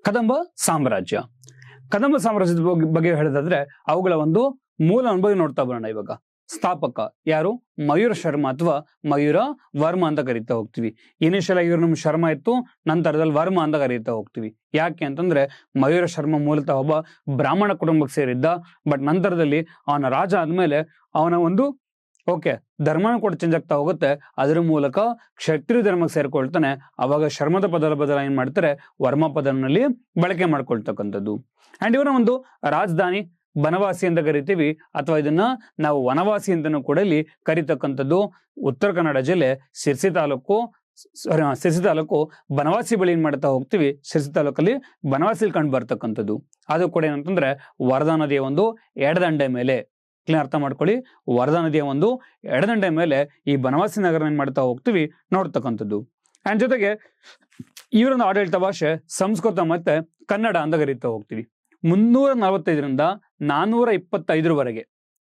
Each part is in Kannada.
ಕದಂಬ ಸಾಮ್ರಾಜ್ಯ. ಕದಂಬ ಸಾಮ್ರಾಜ್ಯದ ಬಗ್ಗೆ ಹೇಳಿದ್ರೆ ಅವುಗಳ ಒಂದು ಮೂಲ ಅನುಭವ ನೋಡ್ತಾ ಬರೋಣ. ಇವಾಗ ಸ್ಥಾಪಕ ಯಾರು? ಮಯೂರ ಶರ್ಮ ಅಥವಾ ಮಯೂರ ವರ್ಮ ಅಂತ ಕರೀತಾ ಹೋಗ್ತೀವಿ. ಇನಿಷಿಯಲ್ ಆಗಿ ಇವ್ರು ನಮ್ ಶರ್ಮ ಇತ್ತು, ನಂತರದಲ್ಲಿ ವರ್ಮ ಅಂತ ಕರೀತಾ ಹೋಗ್ತೀವಿ. ಯಾಕೆ ಅಂತಂದ್ರೆ ಮಯೂರ ಶರ್ಮ ಮೂಲತಃ ಒಬ್ಬ ಬ್ರಾಹ್ಮಣ ಕುಟುಂಬಕ್ಕೆ ಸೇರಿದ್ದ. ಬಟ್ ನಂತರದಲ್ಲಿ ಅವನ ರಾಜ ಆದ್ಮೇಲೆ ಅವನ ಒಂದು ಧರ್ಮನ ಕೂಡ ಚೇಂಜ್ ಆಗ್ತಾ ಹೋಗುತ್ತೆ. ಅದರ ಮೂಲಕ ಕ್ಷತ್ರಿಯ ಧರ್ಮಕ್ಕೆ ಸೇರ್ಕೊಳ್ತಾನೆ. ಅವಾಗ ಶರ್ಮದ ಪದದ ಬದಲ ಏನ್ ಮಾಡ್ತಾರೆ, ವರ್ಮ ಪದನಲ್ಲಿ ಬಳಕೆ ಮಾಡ್ಕೊಳ್ತಕ್ಕಂಥದ್ದು. ಅಂಡ್ ಇವನ ಒಂದು ರಾಜಧಾನಿ ಬನವಾಸಿ ಅಂತ ಕರಿತೀವಿ, ಅಥವಾ ಇದನ್ನ ನಾವು ವನವಾಸಿ ಅಂತನೂ ಕೂಡ ಇಲ್ಲಿ ಕರಿತಕ್ಕಂಥದ್ದು. ಉತ್ತರ ಕನ್ನಡ ಜಿಲ್ಲೆ ಸಿರ್ಸಿ ತಾಲೂಕು ಬನವಾಸಿ ಬಳಿ ಏನ್ ಮಾಡ್ತಾ ಹೋಗ್ತೀವಿ, ಸಿರ್ಸಿ ತಾಲೂಕಲ್ಲಿ ಬನವಾಸಿಲಿ ಕಂಡು ಬರ್ತಕ್ಕಂಥದ್ದು. ಅದು ಕೂಡ ಏನಂತಂದ್ರೆ ವರದಾ ನದಿಯ ಒಂದು ಎಡದಂಡೆ ಮೇಲೆ, ಕ್ಲಿಯರ್ ಅರ್ಥ ಮಾಡ್ಕೊಳ್ಳಿ, ವರದಾ ನದಿಯ ಒಂದು ಎಡದಂಡೆ ಮೇಲೆ ಈ ಬನವಾಸಿ ನಗರ ಏನ್ ಮಾಡ್ತಾ ಹೋಗ್ತೀವಿ ನೋಡ್ತಕ್ಕಂಥದ್ದು. ಅಂಡ್ ಜೊತೆಗೆ ಇವರೊಂದು ಆಡಳಿತ ಭಾಷೆ ಸಂಸ್ಕೃತ ಮತ್ತೆ ಕನ್ನಡ ಅಂತ ಕರೀತಾ ಹೋಗ್ತೀವಿ. 345ರಿಂದ 425ರವರೆಗೆ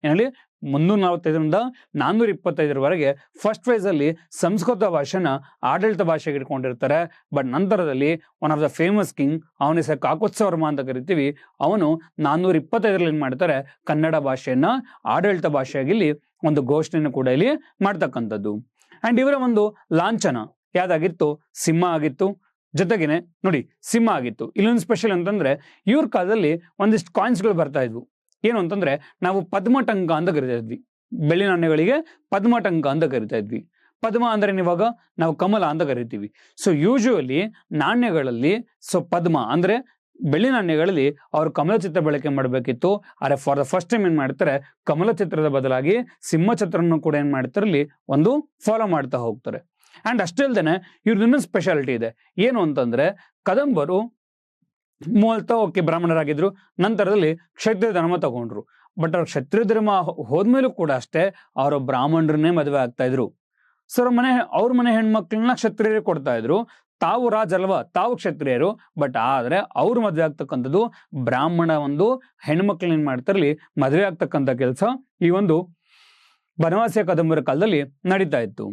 ಏನಲ್ಲಿ 345ರಿಂದ 425ರವರೆಗೆ ಫಸ್ಟ್ ಫೇಸ್ ಅಲ್ಲಿ ಸಂಸ್ಕೃತ ಭಾಷೆನ ಆಡಳಿತ ಭಾಷೆಗೆ ಇಟ್ಕೊಂಡಿರ್ತಾರೆ. ಬಟ್ ನಂತರದಲ್ಲಿ one of the famous king, ಅವನ ಹೆಸರು ಕಾಕೋತ್ಸವರ್ಮ ಅಂತ ಕರಿತೀವಿ, ಅವನು 425ರಲ್ಲಿ ಏನ್ ಮಾಡ್ತಾರೆ, ಕನ್ನಡ ಭಾಷೆಯನ್ನ ಆಡಳಿತ ಭಾಷೆಯಾಗಿ ಇಲ್ಲಿ ಒಂದು ಘೋಷಣೆಯನ್ನು ಕೂಡ ಇಲ್ಲಿ ಮಾಡ್ತಕ್ಕಂಥದ್ದು. ಅಂಡ್ ಇವರ ಒಂದು ಲಾಂಛನ ಯಾವ್ದಾಗಿತ್ತು, ಸಿಂಹ ಆಗಿತ್ತು. ಜೊತೆಗೇನೆ ನೋಡಿ, ಸಿಂಹ ಆಗಿತ್ತು. ಇಲ್ಲೊಂದು ಸ್ಪೆಷಲ್ ಅಂತಂದ್ರೆ ಇವ್ರ ಕಾಲದಲ್ಲಿ ಒಂದಿಷ್ಟು ಕಾಯಿನ್ಸ್ಗಳು ಬರ್ತಾ ಇದ್ವು. ಏನು ಅಂತಂದ್ರೆ ನಾವು ಪದ್ಮಟಂಕ ಅಂತ ಕರಿತಾ ಇದ್ವಿ, ಬೆಳ್ಳಿ ನಾಣ್ಯಗಳಿಗೆ ಪದ್ಮಟಂಕ ಅಂತ ಕರಿತಾ ಇದ್ವಿ. ಪದ್ಮ ಅಂದ್ರೆ ಇವಾಗ ನಾವು ಕಮಲ ಅಂತ ಕರಿತೀವಿ. ಸೊ ಯೂಶುವಲಿ ನಾಣ್ಯಗಳಲ್ಲಿ ಪದ್ಮ ಅಂದ್ರೆ ಬೆಳ್ಳಿ ನಾಣ್ಯಗಳಲ್ಲಿ ಅವರು ಕಮಲ ಚಿತ್ರ ಬಳಕೆ ಮಾಡಬೇಕಿತ್ತು. ಆದ್ರೆ ಫಾರ್ ದ ಫಸ್ಟ್ ಟೈಮ್ ಏನ್ ಮಾಡ್ತಾರೆ, ಕಮಲ ಚಿತ್ರದ ಬದಲಾಗಿ ಸಿಂಹ ಚಿತ್ರವನ್ನು ಕೂಡ ಏನ್ ಮಾಡ್ತಾರೆ, ಇಲ್ಲಿ ಒಂದು ಫಾಲೋ ಮಾಡ್ತಾ ಹೋಗ್ತಾರೆ. ಅಂಡ್ ಅಷ್ಟೇ ಅಲ್ದೇನೆ ಇವ್ರದ್ದು ಇನ್ನೊಂದು ಸ್ಪೆಷಾಲಿಟಿ ಇದೆ. ಏನು ಅಂತಂದ್ರೆ ಕದಂಬರು ಮೂಲತಃ ಬ್ರಾಹ್ಮಣರಾಗಿದ್ರು, ನಂತರದಲ್ಲಿ ಕ್ಷತ್ರಿಯ ಧರ್ಮ ತಗೊಂಡ್ರು. ಬಟ್ ಅವ್ರ ಕ್ಷತ್ರಿಯ ಧರ್ಮ ಹೋದ್ಮೇಲೂ ಕೂಡ ಅಷ್ಟೇ ಅವರು ಬ್ರಾಹ್ಮಣರನ್ನೇ ಮದುವೆ ಆಗ್ತಾ ಇದ್ರು. ಸೊ ಅವ್ರ ಮನೆ ಹೆಣ್ಮಕ್ಳನ್ನ ಕ್ಷತ್ರಿಯರೇ ಕೊಡ್ತಾ ಇದ್ರು. ತಾವು ರಾಜ ಅಲ್ವಾ, ತಾವು ಕ್ಷತ್ರಿಯರು. ಬಟ್ ಆದ್ರೆ ಅವ್ರು ಮದುವೆ ಆಗ್ತಕ್ಕಂಥದ್ದು ಬ್ರಾಹ್ಮಣ ಒಂದು ಹೆಣ್ಮಕ್ಳನ್ನ ಏನ್ ಮಾಡ್ತಾರಲ್ಲಿ ಮದುವೆ ಆಗ್ತಕ್ಕಂಥ ಕೆಲಸ ಈ ಒಂದು ಬನವಾಸಿಯ ಕದಂಬರ ಕಾಲದಲ್ಲಿ ನಡೀತಾ ಇತ್ತು.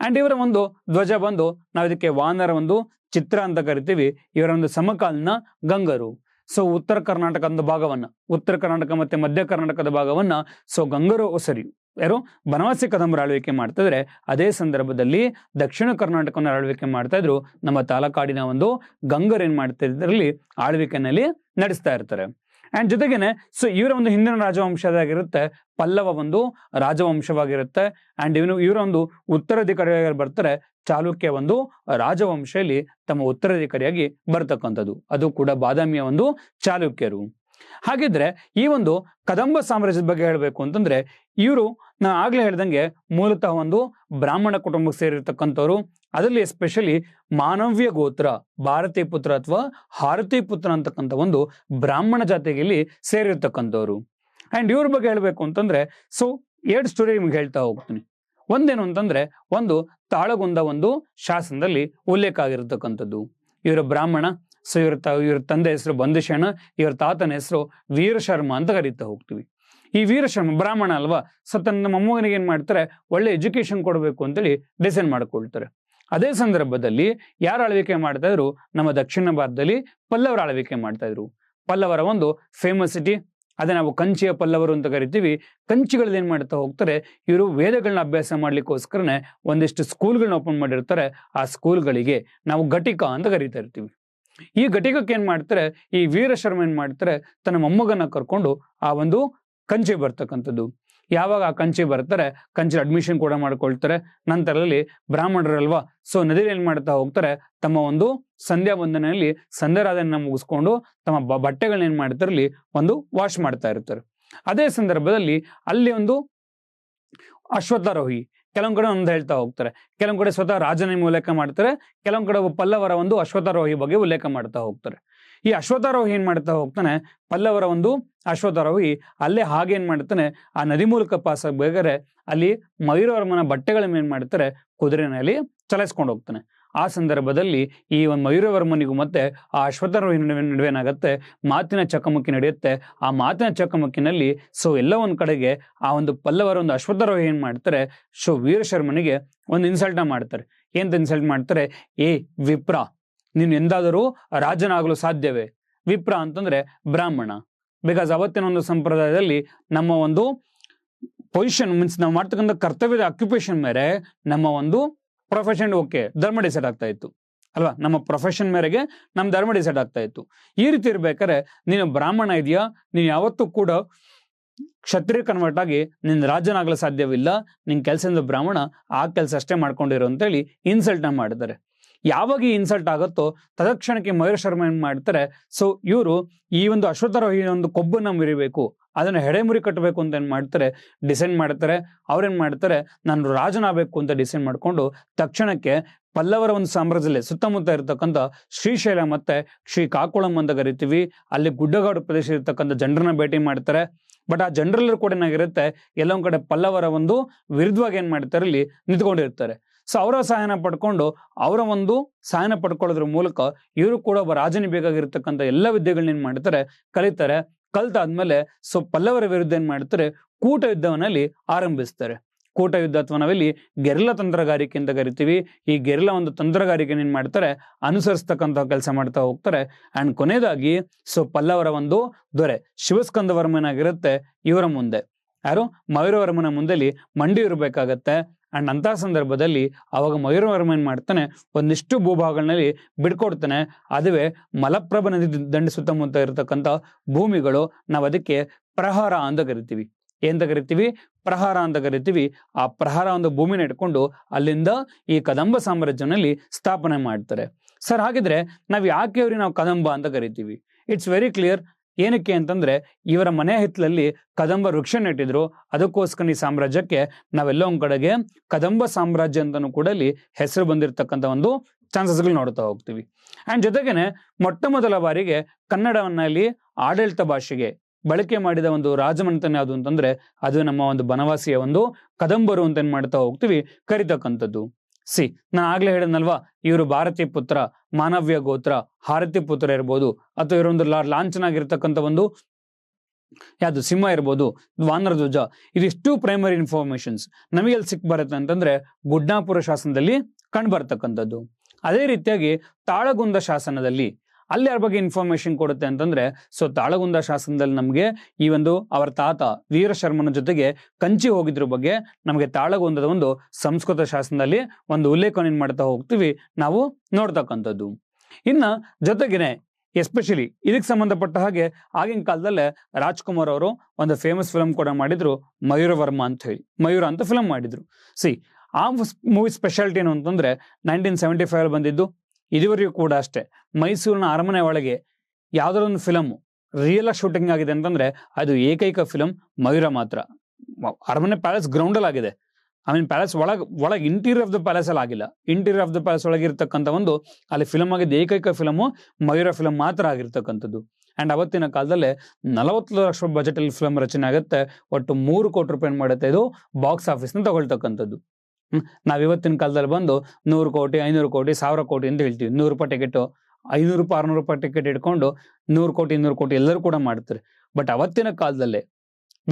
ಅಂಡ್ ಇವರ ಒಂದು ಧ್ವಜ ಬಂದು ನಾವು ಇದಕ್ಕೆ ವಾನರ ಒಂದು ಚಿತ್ರ ಅಂತ ಕರಿತೀವಿ. ಇವರ ಒಂದು ಸಮಕಾಲೀನ ಗಂಗರು. ಸೊ ಉತ್ತರ ಕರ್ನಾಟಕದ ಭಾಗವನ್ನ, ಉತ್ತರ ಕರ್ನಾಟಕ ಮತ್ತೆ ಮಧ್ಯ ಕರ್ನಾಟಕದ ಭಾಗವನ್ನ ಗಂಗರು ಯಾರು ಬನವಾಸಿ ಕದಂಬರ ಆಳ್ವಿಕೆ ಮಾಡ್ತಾ ಇದ್ರೆ, ಅದೇ ಸಂದರ್ಭದಲ್ಲಿ ದಕ್ಷಿಣ ಕರ್ನಾಟಕವನ್ನು ಆಳ್ವಿಕೆ ಮಾಡ್ತಾ ಇದ್ರು ನಮ್ಮ ತಾಲಕಾಡಿನ ಒಂದು ಗಂಗರು ಏನ್ ಮಾಡ್ತಾ ಇದ್ರಲ್ಲಿ ಆಳ್ವಿಕೆನಲ್ಲಿ ನಡೆಸ್ತಾ ಇರ್ತಾರೆ. ಅಂಡ್ ಜೊತೆಗೇನೆ ಇವರ ಒಂದು ಹಿಂದಿನ ರಾಜವಂಶದಾಗಿರುತ್ತೆ, ಪಲ್ಲವ ಒಂದು ರಾಜವಂಶವಾಗಿರುತ್ತೆ. ಅಂಡ್ ಇವರ ಒಂದು ಉತ್ತರಾಧಿಕಾರಿಯಾಗಿ ಬರ್ತಾರೆ ಚಾಲುಕ್ಯ ಒಂದು ರಾಜವಂಶದಲ್ಲಿ ತಮ್ಮ ಉತ್ತರಾಧಿಕಾರಿಯಾಗಿ ಬರ್ತಕ್ಕಂಥದ್ದು. ಅದು ಕೂಡ ಬಾದಾಮಿಯ ಒಂದು ಚಾಲುಕ್ಯರು. ಹಾಗಿದ್ರೆ ಈ ಒಂದು ಕದಂಬ ಸಾಮ್ರಾಜ್ಯದ ಬಗ್ಗೆ ಹೇಳ್ಬೇಕು ಅಂತಂದ್ರೆ, ಇವರು ನಾ ಆಗ್ಲೇ ಹೇಳ್ದಂಗೆ ಮೂಲತಃ ಒಂದು ಬ್ರಾಹ್ಮಣ ಕುಟುಂಬಕ್ಕೆ ಸೇರಿರ್ತಕ್ಕಂಥವ್ರು. ಅದರಲ್ಲಿ ಎಸ್ಪೆಷಲಿ ಮಾನವ್ಯ ಗೋತ್ರ, ಭಾರತೀಯ ಪುತ್ರ ಅಥವಾ ಹಾರತಿ ಪುತ್ರ ಅಂತಕ್ಕಂಥ ಒಂದು ಬ್ರಾಹ್ಮಣ ಜಾತಿಗೆ ಇಲ್ಲಿ ಸೇರಿರ್ತಕ್ಕಂಥವ್ರು. ಅಂಡ್ ಇವ್ರ ಬಗ್ಗೆ ಹೇಳ್ಬೇಕು ಅಂತಂದ್ರೆ ಎರಡು ಸ್ಟೋರಿ ನಿಮ್ಗೆ ಹೇಳ್ತಾ ಹೋಗ್ತೀನಿ. ಒಂದೇನು ಅಂತಂದ್ರೆ, ಒಂದು ತಾಳಗುಂದ ಒಂದು ಶಾಸನದಲ್ಲಿ ಉಲ್ಲೇಖ ಆಗಿರತಕ್ಕಂಥದ್ದು. ಇವರ ಬ್ರಾಹ್ಮಣ. ಇವ್ರ ತಂದೆ ಹೆಸರು ಬಂದಿಶೇನ, ಇವ್ರ ತಾತನ ಹೆಸರು ವೀರಶರ್ಮ ಅಂತ ಕರೀತಾ ಹೋಗ್ತೀವಿ. ಈ ವೀರಶರ್ಮ ಬ್ರಾಹ್ಮಣ ಅಲ್ವಾ, ತನ್ನ ಮೊಮ್ಮಗನಿಗೆ ಏನ್ ಮಾಡ್ತಾರೆ, ಒಳ್ಳೆ ಎಜುಕೇಶನ್ ಕೊಡಬೇಕು ಅಂತೇಳಿ ಡಿಸೈಡ್ ಮಾಡ್ಕೊಳ್ತಾರೆ. ಅದೇ ಸಂದರ್ಭದಲ್ಲಿ ಯಾರು ಆಳ್ವಿಕೆ ಮಾಡ್ತಾ ಇದ್ರು, ನಮ್ಮ ದಕ್ಷಿಣ ಭಾರತದಲ್ಲಿ ಪಲ್ಲವರ ಆಳ್ವಿಕೆ ಮಾಡ್ತಾ ಇದ್ರು. ಪಲ್ಲವರ ಒಂದು ಫೇಮಸ್ ಸಿಟಿ, ಅದೇ ನಾವು ಕಂಚಿಯ ಪಲ್ಲವರು ಅಂತ ಕರಿತೀವಿ. ಕಂಚಿಗಳಲ್ಲಿ ಏನ್ ಮಾಡ್ತಾ ಹೋಗ್ತಾರೆ, ಇವರು ವೇದಗಳನ್ನ ಅಭ್ಯಾಸ ಮಾಡ್ಲಿಕ್ಕೋಸ್ಕರನೇ ಒಂದಿಷ್ಟು ಸ್ಕೂಲ್ಗಳನ್ನ ಓಪನ್ ಮಾಡಿರ್ತಾರೆ. ಆ ಸ್ಕೂಲ್ಗಳಿಗೆ ನಾವು ಘಟಿಕ ಅಂತ ಕರಿತಾ ಇರ್ತೀವಿ. ಈ ಘಟಿಕಕ್ಕೆ ಏನ್ ಮಾಡ್ತಾರೆ, ಈ ವೀರಶರ್ಮ ಏನ್ ಮಾಡ್ತಾರೆ, ತನ್ನ ಮೊಮ್ಮಗನ ಕರ್ಕೊಂಡು ಆ ಒಂದು ಕಂಚಿ ಬರ್ತಕ್ಕಂಥದ್ದು. ಯಾವಾಗ ಆ ಕಂಚಿ ಬರ್ತಾರೆ, ಕಂಚಿ ಅಡ್ಮಿಷನ್ ಕೂಡ ಮಾಡ್ಕೊಳ್ತಾರೆ. ನಂತರದಲ್ಲಿ ಬ್ರಾಹ್ಮಣರಲ್ವಾ, ನದಿಯಲ್ಲಿ ಏನ್ ಮಾಡ್ತಾ ಹೋಗ್ತಾರೆ, ತಮ್ಮ ಒಂದು ಸಂಧ್ಯಾ ವಂದನೆಯಲ್ಲಿ ಸಂಧ್ಯಾರಾಧನೆಯನ್ನ ಮುಗಿಸ್ಕೊಂಡು ತಮ್ಮ ಬಟ್ಟೆಗಳನ್ನ ಏನ್ ಮಾಡ್ತಾರೆ, ಇಲ್ಲಿ ಒಂದು ವಾಶ್ ಮಾಡ್ತಾ ಇರ್ತಾರೆ. ಅದೇ ಸಂದರ್ಭದಲ್ಲಿ ಅಲ್ಲಿ ಒಂದು ಅಶ್ವತ್ಥಾರೋಹಿ, ಕೆಲವೊಂದ್ ಕಡೆ ಒಂದು ಹೇಳ್ತಾ ಹೋಗ್ತಾರೆ, ಕೆಲವೊಂದ್ ಕಡೆ ಸ್ವತಃ ರಾಜನ ಉಲ್ಲೇಖ ಮಾಡ್ತಾರೆ, ಕೆಲವೊಂದ್ ಕಡೆ ಪಲ್ಲವರ ಒಂದು ಅಶ್ವತ್ಥಾರೋಹಿ ಬಗ್ಗೆ ಉಲ್ಲೇಖ ಮಾಡ್ತಾ ಹೋಗ್ತಾರೆ. ಈ ಅಶ್ವತ್ಥಾರೋಹಿ ಏನ್ ಮಾಡ್ತಾ ಹೋಗ್ತಾನೆ, ಪಲ್ಲವರ ಒಂದು ಅಶ್ವತ್ಥಾರೋಹಿ ಅಲ್ಲೇ ಹಾಗೇನ್ ಮಾಡ್ತಾನೆ, ಆ ನದಿ ಮೂಲಕ ಪಾಸ್ ಆಗ್ಬೇಕಾದ್ರೆ ಅಲ್ಲಿ ಮಯೂರವರ್ಮನ ಬಟ್ಟೆಗಳನ್ನ ಏನ್ ಮಾಡ್ತಾರೆ, ಕುದುರೆನಲ್ಲಿ ಚಲಾಯಿಸ್ಕೊಂಡು ಹೋಗ್ತಾನೆ. ಆ ಸಂದರ್ಭದಲ್ಲಿ ಈ ಒಂದು ಮಯೂರವರ್ಮನಿಗೂ ಮತ್ತೆ ಆ ಅಶ್ವತ್ಥಾರೋಹಿ ನಡುವೇನಾಗತ್ತೆ, ಮಾತಿನ ಚಕಮಕಿ ನಡೆಯುತ್ತೆ. ಆ ಮಾತಿನ ಚಕಮಕಿನಲ್ಲಿ ಎಲ್ಲ ಒಂದ್ ಕಡೆಗೆ ಆ ಒಂದು ಪಲ್ಲವರ ಒಂದು ಅಶ್ವತ್ಥಾರೋಹಿ ಏನ್ ಮಾಡ್ತಾರೆ, ವೀರಶರ್ಮನಿಗೆ ಒಂದು ಇನ್ಸಲ್ಟ್ ಮಾಡ್ತಾರೆ. ಏನ್ ಇನ್ಸಲ್ಟ್ ಮಾಡ್ತಾರೆ, ಏ ವಿಪ್ರ, ನೀನು ಎಂದಾದರೂ ರಾಜನಾಗಲು ಸಾಧ್ಯವೇ? ವಿಪ್ರ ಅಂತಂದ್ರೆ ಬ್ರಾಹ್ಮಣ. ಬಿಕಾಸ್ ಅವತ್ತಿನ ಒಂದು ಸಂಪ್ರದಾಯದಲ್ಲಿ ನಮ್ಮ ಒಂದು ಪೊಸಿಷನ್ ಮೀನ್ಸ್ ನಾವು ಮಾಡ್ತಕ್ಕಂಥ ಕರ್ತವ್ಯದ ಅಕ್ಯುಪೇಷನ್ ಮೇಲೆ ನಮ್ಮ ಒಂದು ಪ್ರೊಫೆಷನ್ ಧರ್ಮ ಡಿಸೈಡ್ ಆಗ್ತಾ ಇತ್ತು ಅಲ್ವಾ? ನಮ್ಮ ಪ್ರೊಫೆಷನ್ ಮೇರೆಗೆ ನಮ್ಮ ಧರ್ಮ ಡಿಸೈಡ್ ಆಗ್ತಾ ಇತ್ತು. ಈ ರೀತಿ ಇರ್ಬೇಕಾದ್ರೆ ನೀನು ಬ್ರಾಹ್ಮಣ ಇದೆಯಾ, ನೀನು ಯಾವತ್ತೂ ಕೂಡ ಕ್ಷತ್ರಿಯ ಕನ್ವರ್ಟ್ ಆಗಿ ನಿನ್ ರಾಜನಾಗಲು ಸಾಧ್ಯವಿಲ್ಲ, ನಿನ್ ಕೆಲಸದಿಂದ ಬ್ರಾಹ್ಮಣ, ಆ ಕೆಲಸ ಅಷ್ಟೇ ಮಾಡ್ಕೊಂಡಿರು ಅಂತೇಳಿ ಇನ್ಸಲ್ಟ್ ನ ಮಾಡಿದ್ದಾರೆ. ಯಾವಾಗ ಈ ಇನ್ಸಲ್ಟ್ ಆಗುತ್ತೋ ತತ್ಕ್ಷಣಕ್ಕೆ ಮಯೂರ ಶರ್ಮ ಏನ್ ಮಾಡ್ತಾರೆ, ಸೊ ಇವರು ಈ ಒಂದು ಅಶ್ವತ್ಥಾರೋಹಿ ಒಂದು ಕೊಬ್ಬನ್ನ ಮುರಿಬೇಕು, ಅದನ್ನ ಹೆಡೆಮುರಿ ಕಟ್ಟಬೇಕು ಅಂತ ಏನ್ ಮಾಡ್ತಾರೆ, ಡಿಸೈಡ್ ಮಾಡ್ತಾರೆ. ಅವ್ರೇನ್ ಮಾಡ್ತಾರೆ, ನಾನು ರಾಜನಾಗಬೇಕು ಅಂತ ಡಿಸೈಡ್ ಮಾಡ್ಕೊಂಡು ತಕ್ಷಣಕ್ಕೆ ಪಲ್ಲವರ ಒಂದು ಸಾಮ್ರಾಜ್ಯದಲ್ಲಿ ಸುತ್ತಮುತ್ತ ಇರತಕ್ಕಂಥ ಶ್ರೀಶೈಲ ಮತ್ತೆ ಶ್ರೀ ಕಾಕುಳಂ ಅಂತ ಕರಿತೀವಿ, ಅಲ್ಲಿ ಗುಡ್ಡಗಾಡು ಪ್ರದೇಶ ಇರತಕ್ಕಂಥ ಜನರನ್ನ ಭೇಟಿ ಮಾಡ್ತಾರೆ. ಬಟ್ ಆ ಜನರಲ್ಲೂ ಕೂಡ ಏನಾಗಿರುತ್ತೆ, ಎಲ್ಲೊಂದ್ ಕಡೆ ಪಲ್ಲವರ ಒಂದು ವಿರುದ್ಧವಾಗಿ ಏನ್ ಮಾಡ್ತಾರೆ, ಇಲ್ಲಿ ನಿಂತ್ಕೊಂಡಿರ್ತಾರೆ. ಸೊ ಅವರ ಸಹಾಯನ ಪಡ್ಕೊಂಡು ಅವರ ಒಂದು ಸಹಾಯನ ಪಡ್ಕೊಳ್ಳೋದ್ರ ಮೂಲಕ ಇವರು ಕೂಡ ಒಬ್ಬ ರಾಜನಿಗೆ ಬೇಕಾಗಿರ್ತಕ್ಕಂಥ ಎಲ್ಲ ವಿದ್ಯೆಗಳನ್ನ ಏನ್ ಮಾಡ್ತಾರೆ, ಕಲಿತಾರೆ. ಕಲ್ತಾದ್ಮೇಲೆ ಸೊ ಪಲ್ಲವರ ವಿರುದ್ಧ ಏನ್ ಮಾಡ್ತಾರೆ, ಕೂಟ ಯುದ್ಧವನ್ನಲ್ಲಿ ಆರಂಭಿಸ್ತಾರೆ. ಕೂಟ ಯುದ್ಧ ಅಥವಾ ನಾವಿಲ್ಲಿ ಗೆರಿಲ್ಲಾ ತಂತ್ರಗಾರಿಕೆ ಅಂತ ಕರಿತೀವಿ. ಈ ಗೆರಿಲ್ಲಾ ಒಂದು ತಂತ್ರಗಾರಿಕೆ ಏನ್ ಮಾಡ್ತಾರೆ, ಅನುಸರಿಸ್ತಕ್ಕಂಥ ಕೆಲಸ ಮಾಡ್ತಾ ಹೋಗ್ತಾರೆ. ಅಂಡ್ ಕೊನೆಯದಾಗಿ ಸೊ ಪಲ್ಲವರ ಒಂದು ದೊರೆ ಶಿವಸ್ಕಂದ ವರ್ಮನಾಗಿರುತ್ತೆ, ಇವರ ಮುಂದೆ ಯಾರು ಮಯೂರವರ್ಮನ ಮುಂದೆಲಿ ಮಂಡಿ ಇರಬೇಕಾಗತ್ತೆ. ಅಂಡ್ ಅಂತಹ ಸಂದರ್ಭದಲ್ಲಿ ಅವಾಗ ಮಯೂರವರ್ಮ ಏನ್ ಮಾಡ್ತಾನೆ, ಒಂದಿಷ್ಟು ಭೂಭಾಗಗಳಲ್ಲಿ ಬಿಡ್ಕೊಡ್ತಾನೆ. ಅದುವೇ ಮಲಪ್ರಭ ನದಿ ದಂಡೆ ಸುತ್ತಮುತ್ತ ಇರತಕ್ಕಂಥ ಭೂಮಿಗಳು. ನಾವು ಅದಕ್ಕೆ ಪ್ರಹಾರ ಅಂತ ಕರಿತೀವಿ. ಎಂತ ಕರಿತೀವಿ, ಪ್ರಹಾರ ಅಂತ ಕರಿತೀವಿ. ಆ ಪ್ರಹಾರ ಒಂದು ಭೂಮಿನ ಇಟ್ಕೊಂಡು ಅಲ್ಲಿಂದ ಈ ಕದಂಬ ಸಾಮ್ರಾಜ್ಯನಲ್ಲಿ ಸ್ಥಾಪನೆ ಮಾಡ್ತಾರೆ. ಸರ್ ಹಾಗಿದ್ರೆ ನಾವ್ ಯಾಕೆ ಅವ್ರಿಗೆ ನಾವು ಕದಂಬ ಅಂತ ಕರಿತೀವಿ? It's very clear. ಏನಕ್ಕೆ ಅಂತಂದ್ರೆ ಇವರ ಮನೆ ಹಿತ್ತಲಲ್ಲಿ ಕದಂಬ ವೃಕ್ಷ ನೆಟ್ಟಿದ್ರು, ಅದಕ್ಕೋಸ್ಕರ ಈ ಸಾಮ್ರಾಜ್ಯಕ್ಕೆ ನಾವೆಲ್ಲ ಒಂದ್ ಕಡೆಗೆ ಕದಂಬ ಸಾಮ್ರಾಜ್ಯ ಅಂತಾನು ಕೂಡ ಇಲ್ಲಿ ಹೆಸರು ಬಂದಿರತಕ್ಕಂಥ ಒಂದು ಚಾನ್ಸಸ್ಗಳು ನೋಡ್ತಾ ಹೋಗ್ತೀವಿ. ಅಂಡ್ ಜೊತೆಗೇನೆ ಮೊಟ್ಟ ಮೊದಲ ಬಾರಿಗೆ ಕನ್ನಡವನ್ನ ಇಲ್ಲಿ ಆಡಳಿತ ಭಾಷೆಗೆ ಬಳಕೆ ಮಾಡಿದ ಒಂದು ರಾಜಮನೆತನ ಯಾವುದು ಅಂತಂದ್ರೆ ಅದು ನಮ್ಮ ಒಂದು ಬನವಾಸಿಯ ಒಂದು ಕದಂಬರು ಅಂತ ಏನ್ ಮಾಡ್ತಾ ಹೋಗ್ತೀವಿ, ಕರಿತಕ್ಕಂಥದ್ದು. ನಾನು ಆಗ್ಲೇ ಹೇಳಿದ್ನಲ್ವಾ, ಇವರು ಭಾರತೀಯ ಪುತ್ರ, ಮಾನವ್ಯ ಗೋತ್ರ, ಹಾರತಿ ಪುತ್ರ ಇರ್ಬೋದು, ಅಥವಾ ಇವರೊಂದು ಲಾಂಛನ ಆಗಿರ್ತಕ್ಕಂಥ ಒಂದು ಯಾವುದು ಸಿಂಹ ಇರ್ಬೋದು, ವಾನರ ಧ್ವಜ, ಇದಿಷ್ಟು ಪ್ರೈಮರಿ ಇನ್ಫಾರ್ಮೇಶನ್ಸ್ ನಮಗೆ ಎಲ್ಲಿ ಸಿಕ್ ಬರುತ್ತೆ ಅಂತಂದ್ರೆ ಗುಡ್ನಾಪುರ ಶಾಸನದಲ್ಲಿ ಕಂಡು ಬರ್ತಕ್ಕಂಥದ್ದು. ಅದೇ ರೀತಿಯಾಗಿ ತಾಳಗುಂದ ಶಾಸನದಲ್ಲಿ ಅಲ್ಲಿ ಯಾರ ಬಗ್ಗೆ ಇನ್ಫಾರ್ಮೇಶನ್ ಕೊಡುತ್ತೆ ಅಂತಂದ್ರೆ ಸೊ ತಾಳಗುಂದ ಶಾಸನದಲ್ಲಿ ನಮಗೆ ಈ ಒಂದು ಅವರ ತಾತ ವೀರಶರ್ಮನ ಜೊತೆಗೆ ಕಂಚಿ ಹೋಗಿದ್ರ ಬಗ್ಗೆ ನಮಗೆ ತಾಳಗುಂದದ ಒಂದು ಸಂಸ್ಕೃತ ಶಾಸನದಲ್ಲಿ ಒಂದು ಉಲ್ಲೇಖನ ಏನ್ ಮಾಡ್ತಾ ಹೋಗ್ತೀವಿ ನಾವು ನೋಡ್ತಕ್ಕಂಥದ್ದು. ಇನ್ನ ಜೊತೆಗೇನೆ ಎಸ್ಪೆಷಲಿ ಇದಕ್ಕೆ ಸಂಬಂಧಪಟ್ಟ ಹಾಗೆ ಆಗಿನ ಕಾಲದಲ್ಲೇ ರಾಜ್ಕುಮಾರ್ ಅವರು ಒಂದು ಫೇಮಸ್ ಫಿಲಮ್ ಕೂಡ ಮಾಡಿದ್ರು, ಮಯೂರವರ್ಮ ಅಂತ ಹೇಳಿ, ಮಯೂರ ಅಂತ ಫಿಲಮ್ ಮಾಡಿದ್ರು. ಆ ಮೂವಿ ಸ್ಪೆಷಾಲಿಟಿ ಏನು ಅಂತಂದ್ರೆ 1975 ಬಂದಿದ್ದು. ಇದುವರೆಗೂ ಕೂಡ ಅಷ್ಟೇ ಮೈಸೂರಿನ ಅರಮನೆ ಒಳಗೆ ಯಾವ್ದಾರ ಒಂದು ಫಿಲಮ್ ರಿಯಲ್ ಆಗಿ ಶೂಟಿಂಗ್ ಆಗಿದೆ ಅಂತಂದ್ರೆ ಅದು ಏಕೈಕ ಫಿಲಂ ಮಯೂರ ಮಾತ್ರ. ಅರಮನೆ ಪ್ಯಾಲೇಸ್ ಗ್ರೌಂಡ್ ಅಲ್ಲಿ ಆಗಿದೆ, ಪ್ಯಾಲೇಸ್ ಒಳಗೆ ಇಂಟೀರಿಯರ್ ಆಫ್ ದ ಪ್ಯಾಲೇಸ್ ಅಲ್ಲಿ ಆಗಿಲ್ಲ. ಇಂಟೀರಿಯರ್ ಆಫ್ ದ ಪ್ಯಾಲೇಸ್ ಒಳಗೆ ಇರ್ತಕ್ಕಂಥ ಒಂದು ಅಲ್ಲಿ ಫಿಲಮ್ ಆಗಿದ್ದ ಏಕೈಕ ಫಿಲಮು ಮಯೂರ ಫಿಲಂ ಮಾತ್ರ ಆಗಿರ್ತಕ್ಕಂಥದ್ದು. ಅಂಡ್ ಅವತ್ತಿನ ಕಾಲದಲ್ಲೇ 40 ಲಕ್ಷ ಬಜೆಟ್ ಅಲ್ಲಿ ಫಿಲಂ ರಚನೆ ಆಗುತ್ತೆ. ಒಟ್ಟು 3 ಕೋಟಿ ರೂಪಾಯಿ ಮಾಡುತ್ತೆ ಇದು ಬಾಕ್ಸ್ ಆಫೀಸ್ ನ ತಗೊಳ್ತಕ್ಕಂಥದ್ದು. ನಾವ್ ಇವತ್ತಿನ ಕಾಲದಲ್ಲಿ ಬಂದು 100 ಕೋಟಿ 500 ಕೋಟಿ 1000 ಕೋಟಿ ಅಂತ ಹೇಳ್ತೀವಿ. 100 ರೂಪಾಯಿ ಟಿಕೆಟ್, 500 ರೂಪಾಯಿ 600 ರೂಪಾಯಿ ಟಿಕೆಟ್ ಇಟ್ಕೊಂಡು 100 ಕೋಟಿ 200 ಕೋಟಿ ಎಲ್ಲರೂ ಕೂಡ ಮಾಡ್ತಾರೆ. ಬಟ್ ಅವತ್ತಿನ ಕಾಲದಲ್ಲೇ,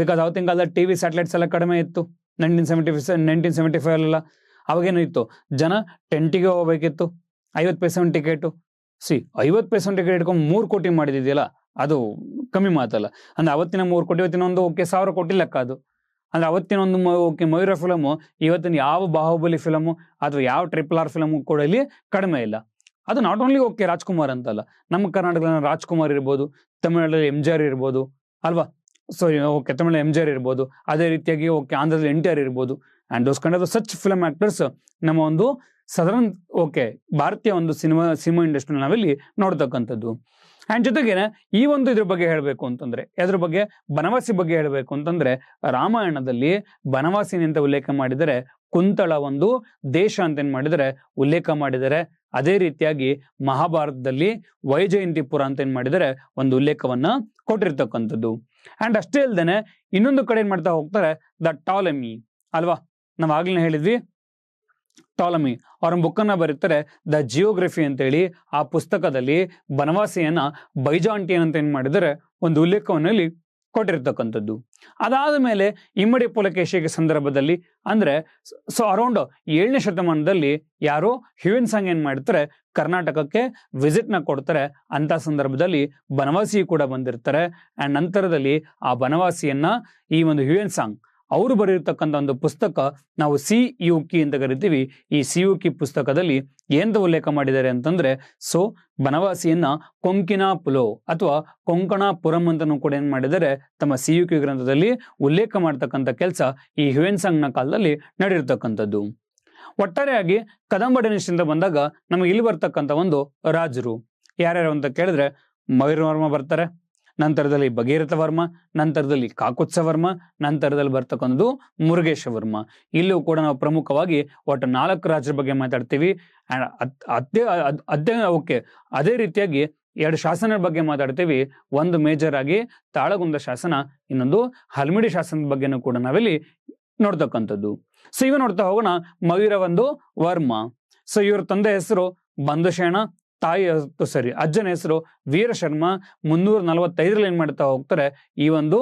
ಬಿಕಾಸ್ ಅವತ್ತಿನ ಕಾಲದಲ್ಲಿ ಟಿವಿ ಸ್ಯಾಟಲೈಟ್ಸ್ ಎಲ್ಲ ಕಡಿಮೆ ಇತ್ತು 1975 ಅಲ್ಲ. ಅವಾಗೇನು ಇತ್ತು, ಜನ ಟೆಂಟಿಗೆ ಹೋಗ್ಬೇಕಿತ್ತು, 50 ಪೈಸೆ ಒಂದು ಟಿಕೆಟು. 50 ಪೈಸೆ ಒಂದು ಟಿಕೆಟ್ ಇಟ್ಕೊಂಡು 3 ಕೋಟಿ ಮಾಡಿದಿದೆಯಲ್ಲ, ಅದು ಕಮ್ಮಿ ಮಾತಲ್ಲ. ಅಂದ್ರೆ ಅವತ್ತಿನ 3 ಕೋಟಿ ಇವತ್ತಿನ ಒಂದು 1000 ಕೋಟಿ ಲೆಕ್ಕ ಅದು. ಅಂದ್ರೆ ಅವತ್ತಿನ ಒಂದು ಮಯೂರ ಫಿಲಮು ಇವತ್ತಿನ ಯಾವ ಬಾಹುಬಲಿ ಫಿಲಮು ಅಥವಾ ಯಾವ RRR ಫಿಲಮು ಕೂಡ ಇಲ್ಲಿ ಕಡಿಮೆ ಇಲ್ಲ. ಅದು ನಾಟ್ ಓನ್ಲಿ ರಾಜ್ಕುಮಾರ್ ಅಂತಲ್ಲ, ನಮ್ಮ ಕರ್ನಾಟಕದಲ್ಲಿ ರಾಜ್ಕುಮಾರ್ ಇರ್ಬೋದು, ತಮಿಳ್ನಾಡಲ್ಲಿ MGR ಇರ್ಬೋದು ಅಲ್ವಾ, ತಮಿಳಲ್ಲಿ MGR ಇರ್ಬೋದು, ಅದೇ ರೀತಿಯಾಗಿ ಆಂಧ್ರದಲ್ಲಿ NTR ಇರ್ಬೋದು. And those kind of such film actors ನಮ್ಮ ಒಂದು ಸದರನ್ ಭಾರತೀಯ ಒಂದು ಸಿನಿಮಾ ಇಂಡಸ್ಟ್ರಿ ನಾವಿಲ್ಲಿ ನೋಡ್ತಕ್ಕಂಥದ್ದು. ಅಂಡ್ ಜೊತೆಗೇನೆ ಈ ಒಂದು ಇದ್ರ ಬಗ್ಗೆ ಹೇಳ್ಬೇಕು ಅಂತಂದ್ರೆ, ಅದ್ರ ಬಗ್ಗೆ ಬನವಾಸಿ ಬಗ್ಗೆ ಹೇಳ್ಬೇಕು ಅಂತಂದ್ರೆ, ರಾಮಾಯಣದಲ್ಲಿ ಬನವಾಸಿನಿ ಅಂತ ಉಲ್ಲೇಖ ಮಾಡಿದರೆ, ಕುಂತಳ ಒಂದು ದೇಶ ಅಂತ ಏನ್ ಮಾಡಿದರೆ ಉಲ್ಲೇಖ ಮಾಡಿದರೆ. ಅದೇ ರೀತಿಯಾಗಿ ಮಹಾಭಾರತದಲ್ಲಿ ವೈಜಯಂತಿಪುರ ಅಂತ ಏನ್ ಮಾಡಿದರೆ ಒಂದು ಉಲ್ಲೇಖವನ್ನ ಕೊಟ್ಟಿರ್ತಕ್ಕಂಥದ್ದು. ಅಂಡ್ ಅಷ್ಟೇ ಅಲ್ದೇನೆ ಇನ್ನೊಂದು ಕಡೆ ಏನ್ ಮಾಡ್ತಾ ಹೋಗ್ತಾರೆ, ದ ಟಾಲೆಮಿ ಅಲ್ವಾ, ನಾವ್ ಆಗ್ಲೇ ಹೇಳಿದ್ವಿ ಟಾಲಮಿ ಅವ್ರ ಬುಕ್ಕನ್ನ ಬರೀತಾರೆ ದ ಜಿಯೋಗ್ರಫಿ ಅಂತೇಳಿ. ಆ ಪುಸ್ತಕದಲ್ಲಿ ಬನವಾಸಿಯನ್ನ ಬೈಜಾಂಟಿಯನ್ ಅಂತ ಏನ್ ಮಾಡಿದರೆ ಒಂದು ಉಲ್ಲೇಖವನ್ನ ಇಲ್ಲಿ ಕೊಟ್ಟಿರ್ತಕ್ಕಂಥದ್ದು. ಅದಾದ ಮೇಲೆ ಇಮ್ಮಡಿ ಪುಲಕೇಶಿಯ ಸಂದರ್ಭದಲ್ಲಿ ಅಂದ್ರೆ ಅರೌಂಡ್ 7ನೇ ಶತಮಾನದಲ್ಲಿ ಯಾರು ಹ್ಯೂಯೆನ್ ಸಾಂಗ್ ಏನ್ ಮಾಡ್ತಾರೆ, ಕರ್ನಾಟಕಕ್ಕೆ ವಿಸಿಟ್ ನ ಕೊಡ್ತಾರೆ. ಅಂತ ಸಂದರ್ಭದಲ್ಲಿ ಬನವಾಸಿ ಕೂಡ ಬಂದಿರ್ತಾರೆ. ಅಂಡ್ ನಂತರದಲ್ಲಿ ಆ ಬನವಾಸಿಯನ್ನ ಈ ಒಂದು ಹ್ಯೂಯೆನ್ ಸಾಂಗ್ ಅವರು ಬರೆದಿರ್ತಕ್ಕಂಥ ಒಂದು ಪುಸ್ತಕ ನಾವು ಸಿಯುಕಿ ಅಂತ ಕರಿತೀವಿ. ಈ ಸಿಯುಕಿ ಪುಸ್ತಕದಲ್ಲಿ ಎಂತ ಉಲ್ಲೇಖ ಮಾಡಿದ್ದಾರೆ ಅಂತಂದ್ರೆ, ಬನವಾಸಿಯನ್ನ ಕೊಂಕಿನ ಪುಲೋ ಅಥವಾ ಕೊಂಕಣಾಪುರಂ ಅಂತನೂ ಕೂಡ ಏನ್ ಮಾಡಿದ್ದಾರೆ ತಮ್ಮ ಸಿಯುಕಿ ಗ್ರಂಥದಲ್ಲಿ ಉಲ್ಲೇಖ ಮಾಡ್ತಕ್ಕಂಥ ಕೆಲಸ ಈ ಹ್ಯೂಯೆನ್ ಸಾಂಗ್ ನ ಕಾಲದಲ್ಲಿ ನಡೆದಿರ್ತಕ್ಕಂಥದ್ದು. ಒಟ್ಟಾರೆಯಾಗಿ ಕದಂಬ ಡೈನೆಸ್ಟಿಯಿಂದ ಬಂದಾಗ ನಮಗೆ ಇಲ್ಲಿ ಬರ್ತಕ್ಕಂಥ ಒಂದು ರಾಜರು ಯಾರ್ಯಾರು ಅಂತ ಕೇಳಿದ್ರೆ, ಮಯೂರವರ್ಮ ಬರ್ತಾರೆ, ನಂತರದಲ್ಲಿ ಭಗೀರಥ ವರ್ಮ, ನಂತರದಲ್ಲಿ ಕಾಕುತ್ಸ ವರ್ಮ, ನಂತರದಲ್ಲಿ ಬರ್ತಕ್ಕಂಥದ್ದು ಮುರುಗೇಶ ವರ್ಮ. ಇಲ್ಲೂ ಕೂಡ ನಾವು ಪ್ರಮುಖವಾಗಿ ಒಟ್ಟು 4 ರಾಜರ ಬಗ್ಗೆ ಮಾತಾಡ್ತೀವಿ. ಅದೇ ರೀತಿಯಾಗಿ 2 ಶಾಸನದ ಬಗ್ಗೆ ಮಾತಾಡ್ತೀವಿ. ಒಂದು ಮೇಜರ್ ಆಗಿ ತಾಳಗುಂದ ಶಾಸನ, ಇನ್ನೊಂದು ಹಲ್ಮಿಡಿ ಶಾಸನದ ಬಗ್ಗೆನೂ ಕೂಡ ನಾವಿಲ್ಲಿ ನೋಡ್ತಕ್ಕಂಥದ್ದು. ಇವ ನೋಡ್ತಾ ಹೋಗೋಣ. ಮಯೂರ ಒಂದು ವರ್ಮ. ಇವ್ರ ತಂದೆ ಹೆಸರು ಬಂಧುಶೇಣ, ಅಜ್ಜನ ಹೆಸರು ವೀರಶರ್ಮ. 345ರಲ್ಲಿ ಏನ್ ಮಾಡ್ತಾ ಹೋಗ್ತಾರೆ, ಈ ಒಂದು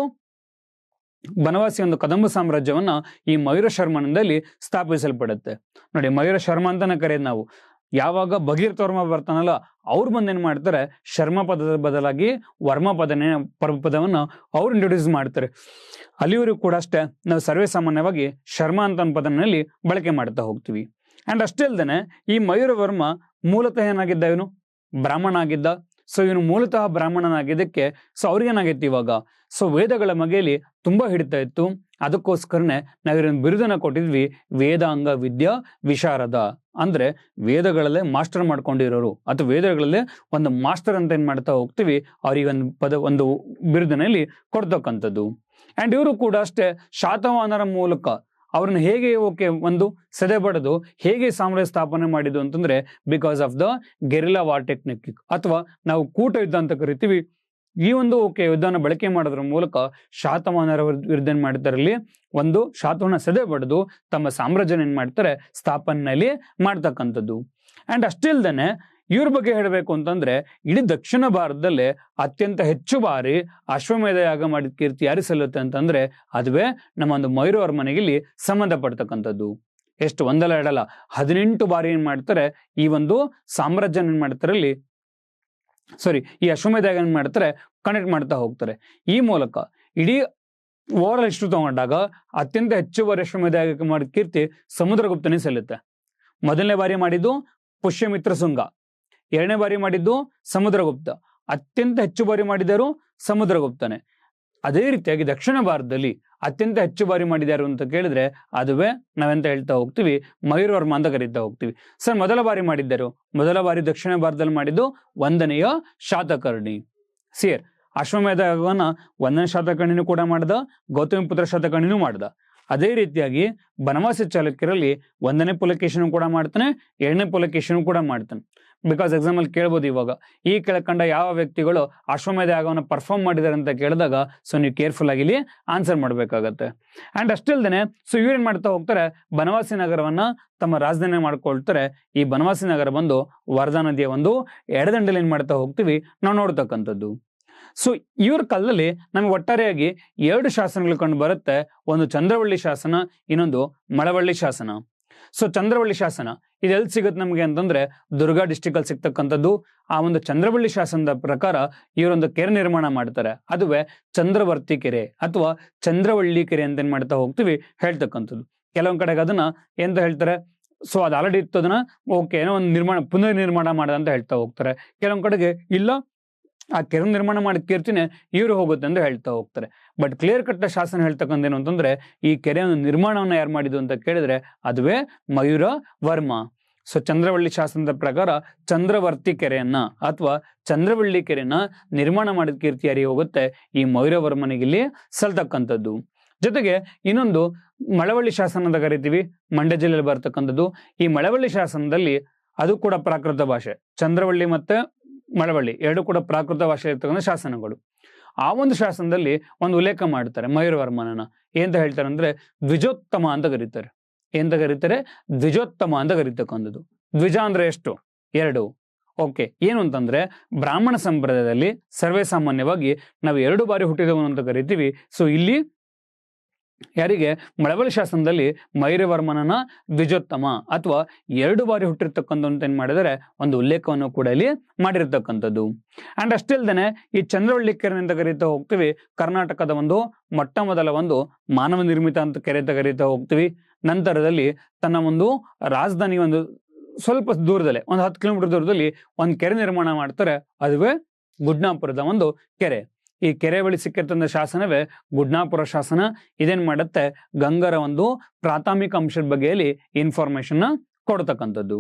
ಬನವಾಸಿ ಒಂದು ಕದಂಬ ಸಾಮ್ರಾಜ್ಯವನ್ನ ಈ ಮಯೂರ ಶರ್ಮನಿಂದಲ್ಲಿ ಸ್ಥಾಪಿಸಲ್ಪಡುತ್ತೆ. ನೋಡಿ, ಮಯೂರ ಶರ್ಮ ಅಂತಾನೆ ಕರೆಯೋದು ನಾವು. ಯಾವಾಗ ಭಗೀರಥ ವರ್ಮ ಬರ್ತಾನಲ್ಲ, ಅವ್ರು ಬಂದೇನ್ ಮಾಡ್ತಾರೆ, ಶರ್ಮ ಪದದ ಬದಲಾಗಿ ವರ್ಮ ಪದವನ್ನ ಅವ್ರು ಇಂಟ್ರೊಡ್ಯೂಸ್ ಮಾಡ್ತಾರೆ. ಅಲ್ಲಿವರೆಗೂ ಕೂಡ ಅಷ್ಟೇ ನಾವು ಸರ್ವೇ ಸಾಮಾನ್ಯವಾಗಿ ಶರ್ಮ ಅಂತ ಪದನಲ್ಲಿ ಬಳಕೆ ಮಾಡ್ತಾ ಹೋಗ್ತೀವಿ. ಅಂಡ್ ಅಷ್ಟೇ ಅಲ್ದೇನೆ ಈ ಮಯೂರ ವರ್ಮ ಮೂಲತಃ ಏನಾಗಿದ್ದ, ಇವನು ಬ್ರಾಹ್ಮಣ ಆಗಿದ್ದ. ಇವನು ಮೂಲತಃ ಬ್ರಾಹ್ಮಣನಾಗಿದ್ದಕ್ಕೆ ಅವ್ರಿಗೇನಾಗಿತ್ತು ಇವಾಗ ವೇದಗಳ ಮಗೆಯಲ್ಲಿ ತುಂಬಾ ಹಿಡಿತಾ ಇತ್ತು. ಅದಕ್ಕೋಸ್ಕರನೇ ನಾವಿರೊಂದು ಬಿರುದನ್ನ ಕೊಟ್ಟಿದ್ವಿ, ವೇದಾಂಗ ವಿದ್ಯಾ ವಿಶಾರದ. ಅಂದ್ರೆ ವೇದಗಳಲ್ಲೇ ಮಾಸ್ಟರ್ ಮಾಡ್ಕೊಂಡಿರೋರು ಅಥವಾ ವೇದಗಳಲ್ಲೇ ಒಂದು ಮಾಸ್ಟರ್ ಅಂತ ಏನ್ ಮಾಡ್ತಾ ಹೋಗ್ತೀವಿ, ಅವ್ರಿಗೆ ಒಂದು ಬಿರುದಿನಲ್ಲಿ ಕೊಡ್ತಕ್ಕಂಥದ್ದು. ಅಂಡ್ ಇವರು ಕೂಡ ಅಷ್ಟೇ ಶಾತವಾಹನರ ಮೂಲಕ ಅವ್ರನ್ನ ಹೇಗೆ ಒಂದು ಸೆದೆಬಡಿದು ಹೇಗೆ ಸಾಮ್ರಾಜ್ಯ ಸ್ಥಾಪನೆ ಮಾಡಿದ್ದು ಅಂತಂದ್ರೆ, because of the guerrilla war technique ಅಥವಾ ನಾವು ಕೂಟ ಯುದ್ಧ ಅಂತ ಕರಿತೀವಿ. ಈ ಒಂದು ಯುದ್ಧನ ಬಳಕೆ ಮಾಡೋದ್ರ ಮೂಲಕ ಶಾತವಾಹನರ ವಿರುದ್ಧ ಏನ್ ಮಾಡ್ತಾರಲ್ಲಿ, ಒಂದು ಶಾತವನ್ನ ಸೆದೆಬಡಿದು ತಮ್ಮ ಸಾಮ್ರಾಜ್ಯನ ಏನ್ ಮಾಡ್ತಾರೆ ಸ್ಥಾಪನೆಯಲ್ಲಿ ಮಾಡ್ತಕ್ಕಂಥದ್ದು. ಅಂಡ್ ಅಷ್ಟೇ ಇಲ್ದೇನೆ ಇವ್ರ ಬಗ್ಗೆ ಹೇಳಬೇಕು ಅಂತಂದ್ರೆ, ಇಡೀ ದಕ್ಷಿಣ ಭಾರತದಲ್ಲೇ ಅತ್ಯಂತ ಹೆಚ್ಚು ಬಾರಿ ಅಶ್ವಮೇಧ ಯಾಗ ಮಾಡಿದ ಕೀರ್ತಿ ಯಾರು ಸಲ್ಲುತ್ತೆ ಅಂತಂದ್ರೆ, ಅದುವೇ ನಮ್ಮ ಒಂದು ಮಯೂರ ವರ್ಮನಿಗೆ ಇಲ್ಲಿ ಸಂಬಂಧಪಡ್ತಕ್ಕಂಥದ್ದು. ಎಷ್ಟು ಒಂದಲ್ಲ ಎರಡಲ್ಲ 18 ಬಾರಿ ಏನ್ ಮಾಡ್ತಾರೆ ಈ ಒಂದು ಸಾಮ್ರಾಜ್ಯನ ಏನ್ ಮಾಡ್ತಾರಲ್ಲಿ ಈ ಅಶ್ವಮೇಧ ಯಾಗ ಏನ್ ಮಾಡ್ತಾರೆ ಕನೆಕ್ಟ್ ಮಾಡ್ತಾ ಹೋಗ್ತಾರೆ. ಈ ಮೂಲಕ ಇಡೀ ಓವರ್ ಇಷ್ಟು ತಗೊಂಡಾಗ ಅತ್ಯಂತ ಹೆಚ್ಚು ಬಾರಿ ಅಶ್ವಮೇಧ ಯಾಗ ಮಾಡಿದ ಕೀರ್ತಿ ಸಮುದ್ರಗುಪ್ತನೇ ಸಲ್ಲುತ್ತೆ. ಮೊದಲನೇ ಬಾರಿ ಮಾಡಿದ್ದು ಪುಷ್ಯಮಿತ್ರ ಶುಂಗ, 2ನೇ ಬಾರಿ ಮಾಡಿದ್ದು ಸಮುದ್ರಗುಪ್ತ, ಅತ್ಯಂತ ಹೆಚ್ಚು ಬಾರಿ ಮಾಡಿದರು ಸಮುದ್ರಗುಪ್ತನೇ. ಅದೇ ರೀತಿಯಾಗಿ ದಕ್ಷಿಣ ಭಾರತದಲ್ಲಿ ಅತ್ಯಂತ ಹೆಚ್ಚು ಬಾರಿ ಮಾಡಿದಾರು ಅಂತ ಕೇಳಿದ್ರೆ, ಅದುವೇ ನಾವೆಂತ ಹೇಳ್ತಾ ಹೋಗ್ತೀವಿ, ಮಯೂರ ವರ್ಮ ಅಂತ ಕರೀತಾ ಹೋಗ್ತೀವಿ. ಮೊದಲ ಬಾರಿ ಮಾಡಿದ್ದರು, ಮೊದಲ ಬಾರಿ ದಕ್ಷಿಣ ಭಾರತದಲ್ಲಿ ಮಾಡಿದ್ದು 1ನೇಯ ಶಾತಕರ್ಣಿ. ಅಶ್ವಮೇಧ ಯಾಗವನ್ನ 1ನೇ ಶಾತಕರ್ಣಿನೂ ಕೂಡ ಮಾಡ್ದ, ಗೌತಮಿಪುತ್ರ ಶಾತಕರ್ಣಿನೂ ಮಾಡ್ದ. ಅದೇ ರೀತಿಯಾಗಿ ಬನವಾಸಿ ಚಾಲುಕ್ಯರಲ್ಲಿ 1ನೇ ಪುಲಕೇಶಿನೂ ಕೂಡ ಮಾಡ್ತಾನೆ, 2ನೇ ಪುಲಕೇಶಿನೂ ಕೂಡ ಮಾಡ್ತಾನೆ. ಬಿಕಾಸ್ ಎಕ್ಸಾಮ್ ಅಲ್ಲಿ ಕೇಳ್ಬೋದು, ಇವಾಗ ಈ ಕೆಳಕಂಡ ಯಾವ ವ್ಯಕ್ತಿಗಳು ಅಶ್ವಮೇಧ ಯಾಗವನ್ನು ಪರ್ಫಾರ್ಮ್ ಮಾಡಿದಾರೆ ಅಂತ ಕೇಳಿದಾಗ ನೀವು ಕೇರ್ಫುಲ್ ಆಗಿ ಇಲ್ಲಿ ಆನ್ಸರ್ ಮಾಡ್ಬೇಕಾಗತ್ತೆ. ಅಂಡ್ ಅಷ್ಟಿಲ್ದೇನೆ ಇವ್ರೇನ್ ಮಾಡ್ತಾ ಹೋಗ್ತಾರೆ, ಬನವಾಸಿ ನಗರವನ್ನ ತಮ್ಮ ರಾಜಧಾನಿ ಮಾಡ್ಕೊಳ್ತಾರೆ. ಈ ಬನವಾಸಿ ನಗರ ಬಂದು ವರದಾ ನದಿಯ ಒಂದು ಎಡದಂಡೆಯಲ್ಲಿ ಏನ್ ಮಾಡ್ತಾ ಹೋಗ್ತೀವಿ ನಾವು ನೋಡ್ತಕ್ಕಂಥದ್ದು. ಇವ್ರ ಕಾಲದಲ್ಲಿ ನಮಗೆ ಒಟ್ಟಾರೆಯಾಗಿ 2 ಶಾಸನಗಳು ಕಂಡು ಬರುತ್ತೆ. ಒಂದು ಚಂದ್ರವಳ್ಳಿ ಶಾಸನ, ಇನ್ನೊಂದು ಮಳವಳ್ಳಿ ಶಾಸನ. ಚಂದ್ರವಳ್ಳಿ ಶಾಸನ ಇದೆಲ್ಲಿ ಸಿಗುತ್ತೆ ನಮ್ಗೆ ಅಂತಂದ್ರೆ, ದುರ್ಗಾ ಡಿಸ್ಟಿಕ್ ಅಲ್ಲಿ ಸಿಗ್ತಕ್ಕಂಥದ್ದು. ಆ ಒಂದು ಚಂದ್ರವಳ್ಳಿ ಶಾಸನದ ಪ್ರಕಾರ ಇವರೊಂದು ಕೆರೆ ನಿರ್ಮಾಣ ಮಾಡ್ತಾರೆ, ಅದುವೇ ಚಂದ್ರವರ್ತಿ ಕೆರೆ ಅಥವಾ ಚಂದ್ರವಳ್ಳಿ ಕೆರೆ ಅಂತ ಏನ್ ಮಾಡ್ತಾ ಹೋಗ್ತೀವಿ ಹೇಳ್ತಕ್ಕಂಥದ್ದು. ಕೆಲವೊಂದ್ ಕಡೆಗೆ ಅದನ್ನ ಎಂತ ಹೇಳ್ತಾರೆ, ಅದು ಆಲ್ರೆಡಿ ಇತ್ತು, ಅದನ್ನ ಏನೋ ಒಂದು ಪುನರ್ ನಿರ್ಮಾಣ ಮಾಡದ ಅಂತ ಹೇಳ್ತಾ ಹೋಗ್ತಾರೆ. ಕೆಲವೊಂದ್ ಕಡೆಗೆ ಇಲ್ಲ, ಆ ಕೆರೆ ನಿರ್ಮಾಣ ಮಾಡಿದ ಕೀರ್ತಿನೇ ಇವರು ಹೋಗುತ್ತೆ ಅಂತ ಹೇಳ್ತಾ ಹೋಗ್ತಾರೆ. ಬಟ್ ಕ್ಲಿಯರ್ ಕಟ್ ಶಾಸನ ಹೇಳ್ತಕ್ಕಂಥ ಏನು ಅಂತಂದ್ರೆ, ಈ ಕೆರೆಯ ನಿರ್ಮಾಣವನ್ನ ಯಾರು ಮಾಡಿದ್ದು ಅಂತ ಕೇಳಿದ್ರೆ, ಅದುವೇ ಮಯೂರ ವರ್ಮ. ಚಂದ್ರವಳ್ಳಿ ಶಾಸನದ ಪ್ರಕಾರ ಚಂದ್ರವರ್ತಿ ಕೆರೆಯನ್ನ ಅಥವಾ ಚಂದ್ರವಳ್ಳಿ ಕೆರೆಯನ್ನ ನಿರ್ಮಾಣ ಮಾಡಿದ ಕೀರ್ತಿ ಯಾರಿಗೆ ಹೋಗುತ್ತೆ, ಈ ಮಯೂರ ವರ್ಮನಿಗೆ ಇಲ್ಲಿ ಸಲ್ತಕ್ಕಂಥದ್ದು. ಜೊತೆಗೆ ಇನ್ನೊಂದು ಮಳವಳ್ಳಿ ಶಾಸನ ಅಂತ ಕರಿತೀವಿ, ಮಂಡ್ಯ ಜಿಲ್ಲೆಯಲ್ಲಿ ಬರ್ತಕ್ಕಂಥದ್ದು. ಈ ಮಳವಳ್ಳಿ ಶಾಸನದಲ್ಲಿ ಅದು ಕೂಡ ಪ್ರಾಕೃತ ಭಾಷೆ, ಚಂದ್ರವಳ್ಳಿ ಮತ್ತೆ ಮಳವಳ್ಳಿ 2 ಕೂಡ ಪ್ರಾಕೃತ ಭಾಷೆ ಇರ್ತಕ್ಕಂಥ ಶಾಸನಗಳು. ಆ ಒಂದು ಶಾಸನದಲ್ಲಿ ಒಂದು ಉಲ್ಲೇಖ ಮಾಡ್ತಾರೆ ಮಯೂರ ವರ್ಮನನ್ನ. ಏನಂತ ಹೇಳ್ತಾರೆ ಅಂದ್ರೆ, ದ್ವಿಜೋತ್ತಮ ಅಂತ ಕರೀತಾರೆ. ಏನಂತ ಕರೀತಾರೆ, ದ್ವಿಜೋತ್ತಮ ಅಂತ ಕರೀತಕ್ಕಂಥದ್ದು. ದ್ವಿಜ ಅಂದ್ರೆ ಎಷ್ಟು, 2, ಓಕೆ, ಏನು ಅಂತಂದ್ರೆ ಬ್ರಾಹ್ಮಣ ಸಂಪ್ರದಾಯದಲ್ಲಿ ಸರ್ವೇ ಸಾಮಾನ್ಯವಾಗಿ ನಾವು 2 ಬಾರಿ ಹುಟ್ಟಿದವನು ಅಂತ ಕರಿತೀವಿ. ಸೊ ಇಲ್ಲಿ ಯಾರಿಗೆ ಮಳವಳ್ಳಿ ಶಾಸನದಲ್ಲಿ ಮೈರವರ್ಮನನ ದ್ವಿಜೋತ್ತಮ ಅಥವಾ 2 ಬಾರಿ ಹುಟ್ಟಿರ್ತಕ್ಕಂಥ ಏನ್ ಮಾಡಿದರೆ ಒಂದು ಉಲ್ಲೇಖವನ್ನು ಕೂಡ ಇಲ್ಲಿ ಮಾಡಿರ್ತಕ್ಕಂಥದ್ದು. ಅಂಡ್ ಅಷ್ಟೇ ಅಲ್ದೇನೆ ಈ ಚಂದ್ರವಳ್ಳಿ ಕೆರೆ ಅಂತ ಕರೀತಾ ಹೋಗ್ತೀವಿ, ಕರ್ನಾಟಕದ ಒಂದು ಮೊಟ್ಟ ಮೊದಲ ಒಂದು ಮಾನವ ನಿರ್ಮಿತ ಅಂತ ಕೆರೆ ಅಂತ ಕರೀತಾ ಹೋಗ್ತೀವಿ. ನಂತರದಲ್ಲಿ ತನ್ನ ಒಂದು ರಾಜಧಾನಿ ಒಂದು ಸ್ವಲ್ಪ ದೂರದಲ್ಲೇ ಒಂದು 10 ಕಿಲೋಮೀಟರ್ ದೂರದಲ್ಲಿ ಒಂದು ಕೆರೆ ನಿರ್ಮಾಣ ಮಾಡ್ತಾರೆ, ಅದುವೇ ಗುಡ್ನಾಪುರದ ಒಂದು ಕೆರೆ. ಈ ಕೆರೆ ಬಳಿ ಸಿಕ್ಕಿರ್ತಂದ ಶಾಸನವೇ ಗುಡ್ನಾಪುರ ಶಾಸನ. ಇದೇನ್ ಮಾಡುತ್ತೆ, ಗಂಗರ ಒಂದು ಪ್ರಾಥಮಿಕ ಅಂಶದ ಬಗ್ಗೆಯಲ್ಲಿ ಇನ್ಫಾರ್ಮೇಶನ್ ಕೊಡ್ತಕ್ಕಂಥದ್ದು.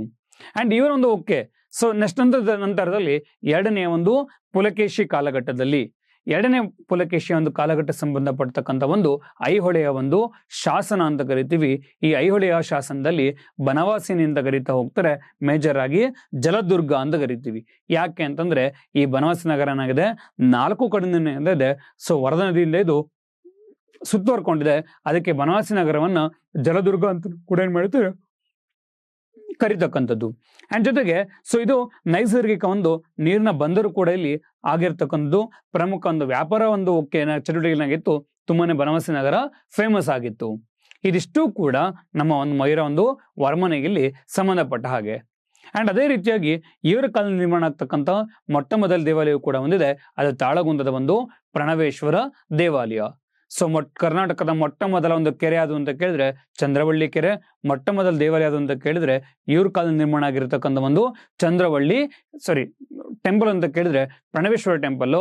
ಅಂಡ್ ಇವರ ಒಂದು ಓಕೆ, ಸೊ ನೆಕ್ಸ್ಟ್ ನಂತರದಲ್ಲಿ 2ನೇ ಒಂದು ಪುಲಕೇಶಿ ಕಾಲಘಟ್ಟದಲ್ಲಿ, 2ನೇ ಪುಲಕೇಶಿಯ ಒಂದು ಕಾಲಘಟ್ಟ ಸಂಬಂಧಪಡ್ತಕ್ಕಂಥ ಒಂದು ಐಹೊಳೆಯ ಒಂದು ಶಾಸನ ಅಂತ ಕರಿತೀವಿ. ಈ ಐಹೊಳೆಯ ಶಾಸನದಲ್ಲಿ ಬನವಾಸಿನಿ ಅಂತ ಕರೀತಾ ಹೋಗ್ತಾರೆ, ಮೇಜರ್ ಆಗಿ ಜಲದುರ್ಗ ಅಂತ ಕರಿತೀವಿ. ಯಾಕೆ ಅಂತಂದ್ರೆ ಈ ಬನವಾಸಿ ನಗರ ಏನಾಗಿದೆ 4 ಕಡೆಯಿಂದ ಇದೆ. ಸೊ ವರದಾ ನದಿಯಿಂದ ಇದು ಸುತ್ತುವರ್ಕೊಂಡಿದೆ. ಅದಕ್ಕೆ ಬನವಾಸಿ ನಗರವನ್ನ ಜಲದುರ್ಗ ಅಂತ ಕೂಡ ಏನ್ ಮಾಡ್ತಾರೆ ಕರಿತಕ್ಕಂಥದ್ದು. ಅಂಡ್ ಜೊತೆಗೆ ಸೊ ಇದು ನೈಸರ್ಗಿಕ ಒಂದು ನೀರಿನ ಬಂದರು ಕೂಡ ಇಲ್ಲಿ ಆಗಿರ್ತಕ್ಕಂಥದ್ದು. ಪ್ರಮುಖ ಒಂದು ವ್ಯಾಪಾರ ಒಂದು ಚಟುವಟಿಕೆನಾಗಿತ್ತು. ತುಂಬಾನೇ ಬನವಾಸಿ ನಗರ ಫೇಮಸ್ ಆಗಿತ್ತು. ಇದಿಷ್ಟು ಕೂಡ ನಮ್ಮ ಒಂದು ಮೈರ ಒಂದು ವರ್ಮನಿಗೆ ಇಲ್ಲಿ ಸಂಬಂಧಪಟ್ಟ ಹಾಗೆ. ಅಂಡ್ ಅದೇ ರೀತಿಯಾಗಿ ಇವರ ಕಾಲದಲ್ಲಿ ನಿರ್ಮಾಣ ಆಗ್ತಕ್ಕಂಥ ಮೊಟ್ಟ ಮೊದಲ ದೇವಾಲಯ ಕೂಡ ಒಂದಿದೆ, ಅದು ತಾಳಗುಂದದ ಒಂದು ಪ್ರಣವೇಶ್ವರ ದೇವಾಲಯ. ಸೊ ಕರ್ನಾಟಕದ ಮೊಟ್ಟ ಮೊದಲ ಒಂದು ಕೆರೆ ಅದು ಅಂತ ಕೇಳಿದ್ರೆ ಚಂದ್ರವಳ್ಳಿ ಕೆರೆ, ಮೊಟ್ಟ ಮೊದಲ ದೇವಾಲಯ ಅದು ಅಂತ ಕೇಳಿದ್ರೆ ಇವ್ರ ಕಾಲದಲ್ಲಿ ನಿರ್ಮಾಣ ಆಗಿರ್ತಕ್ಕಂಥ ಒಂದು ಟೆಂಪಲ್ ಅಂತ ಕೇಳಿದ್ರೆ ಪ್ರಣವೇಶ್ವರ ಟೆಂಪಲ್.